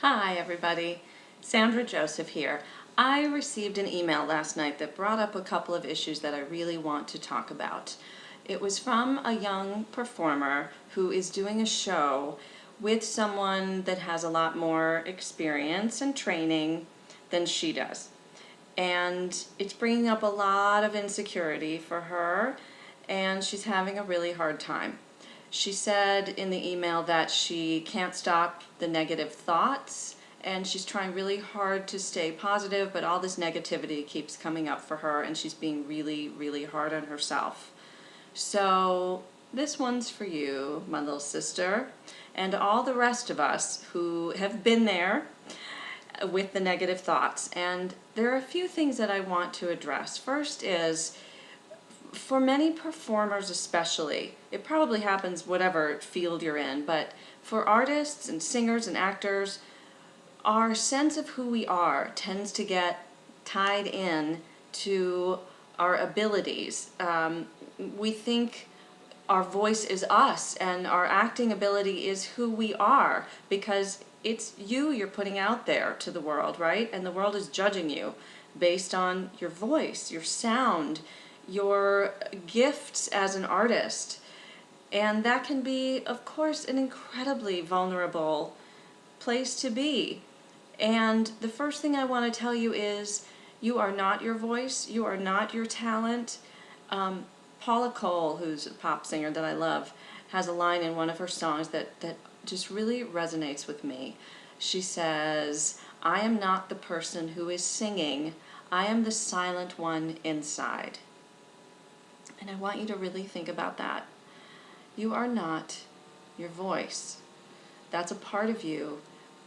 Hi everybody, Sandra Joseph here. I received an email last night that brought up a couple of issues that I really want to talk about. It was from a young performer who is doing a show with someone that has a lot more experience and training than she does. And it's bringing up a lot of insecurity for her, and she's having a really hard time. She said in the email that she can't stop the negative thoughts and she's trying really hard to stay positive, but all this negativity keeps coming up for her and she's being really, really hard on herself. So this one's for you, my little sister, and all the rest of us who have been there with the negative thoughts. And there are a few things that I want to address. First is, for many performers especially, it probably happens whatever field you're in, but for artists and singers and actors, our sense of who we are tends to get tied in to our abilities. We think our voice is us and our acting ability is who we are because it's you're putting out there to the world, right? And the world is judging you based on your voice, your sound, your gifts as an artist. And that can be, of course, an incredibly vulnerable place to be. And the first thing I want to tell you is you are not your voice, you are not your talent. Paula Cole, who's a pop singer that I love, has a line in one of her songs that just really resonates with me. She says, "I am not the person who is singing, I am the silent one inside." And I want you to really think about that. You are not your voice. That's a part of you,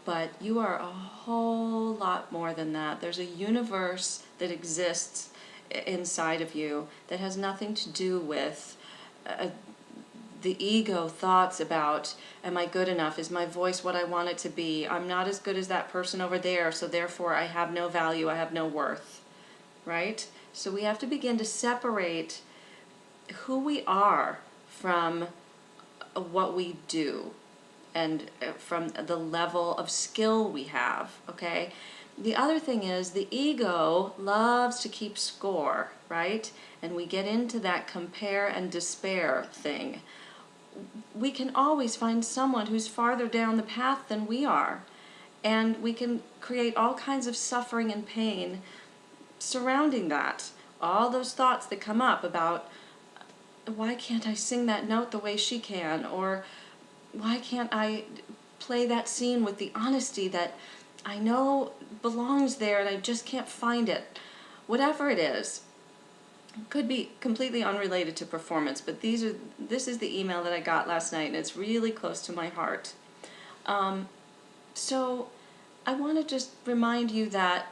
but you are a whole lot more than that. There's a universe that exists inside of you that has nothing to do with the ego thoughts about, am I good enough? Is my voice what I want it to be? I'm not as good as that person over there, so therefore I have no value, I have no worth, right? So we have to begin to separate who we are from what we do and from the level of skill we have, okay? The other thing is the ego loves to keep score, right? And we get into that compare and despair thing. We can always find someone who's farther down the path than we are, and we can create all kinds of suffering and pain surrounding that. All those thoughts that come up about, why can't I sing that note the way she can? Or why can't I play that scene with the honesty that I know belongs there and I just can't find it? Whatever it is, could be completely unrelated to performance, but this is the email that I got last night and it's really close to my heart. So I want to just remind you that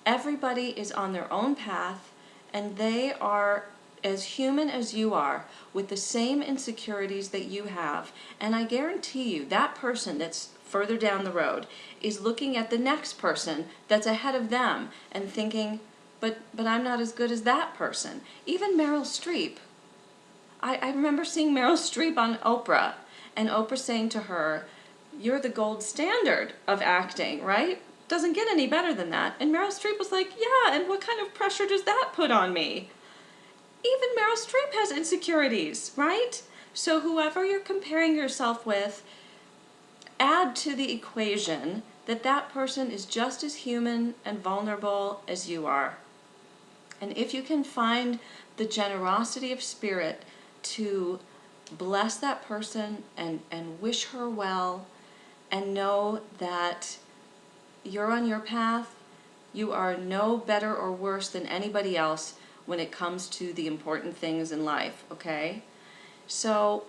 everybody is on their own path and they are as human as you are, with the same insecurities that you have. And I guarantee you that person that's further down the road is looking at the next person that's ahead of them and thinking, but I'm not as good as that person. Even Meryl Streep. I remember seeing Meryl Streep on Oprah, and Oprah saying to her, "You're the gold standard of acting, right? Doesn't get any better than that." And Meryl Streep was like, "Yeah, and what kind of pressure does that put on me?" Even Meryl Streep has insecurities, right? So whoever you're comparing yourself with, add to the equation that that person is just as human and vulnerable as you are. And if you can find the generosity of spirit to bless that person and wish her well and know that you're on your path, you are no better or worse than anybody else when it comes to the important things in life, okay? So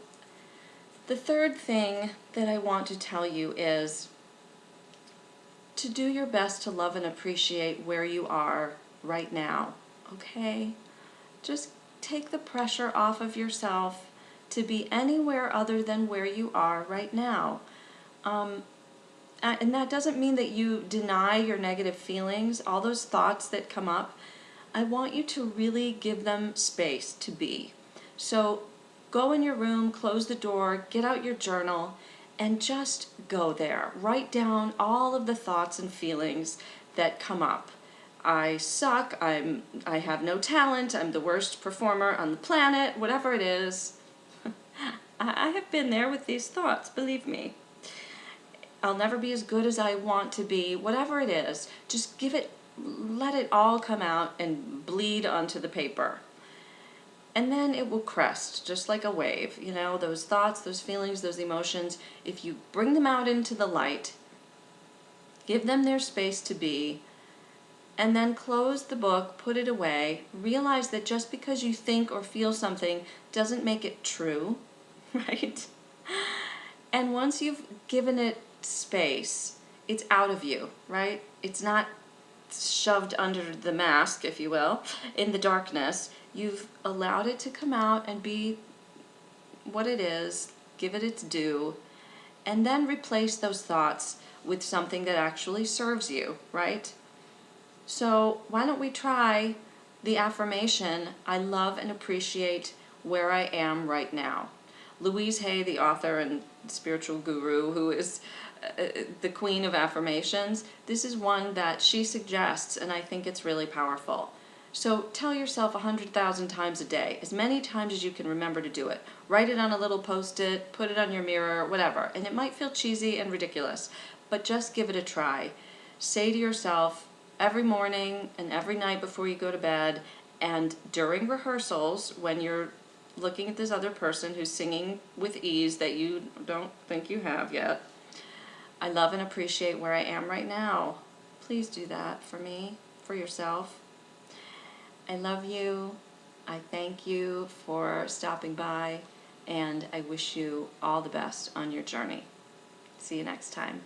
the third thing that I want to tell you is to do your best to love and appreciate where you are right now, okay? Just take the pressure off of yourself to be anywhere other than where you are right now. And that doesn't mean that you deny your negative feelings, all those thoughts that come up. I want you to really give them space to be. So go in your room, close the door, get out your journal, and just go there. Write down all of the thoughts and feelings that come up. I suck, I have no talent, I'm the worst performer on the planet, whatever it is. I have been there with these thoughts, believe me. I'll never be as good as I want to be, whatever it is. Just let it all come out and bleed onto the paper. And then it will crest, just like a wave. You know, those thoughts, those feelings, those emotions, if you bring them out into the light, give them their space to be, and then close the book, put it away, realize that just because you think or feel something doesn't make it true, right? And once you've given it space, it's out of you, right? It's not shoved under the mask, if you will, in the darkness. You've allowed it to come out and be what it is, give it its due, and then replace those thoughts with something that actually serves you, right? So why don't we try the affirmation, I love and appreciate where I am right now. Louise Hay, the author and spiritual guru who is the queen of affirmations, this is one that she suggests, and I think it's really powerful. So tell yourself 100,000 times a day, as many times as you can remember to do it. Write it on a little post-it, put it on your mirror, whatever. And it might feel cheesy and ridiculous, but just give it a try. Say to yourself every morning and every night before you go to bed, and during rehearsals when you're looking at this other person who's singing with ease that you don't think you have yet, I love and appreciate where I am right now. Please do that for me, for yourself. I love you. I thank you for stopping by, and I wish you all the best on your journey. See you next time.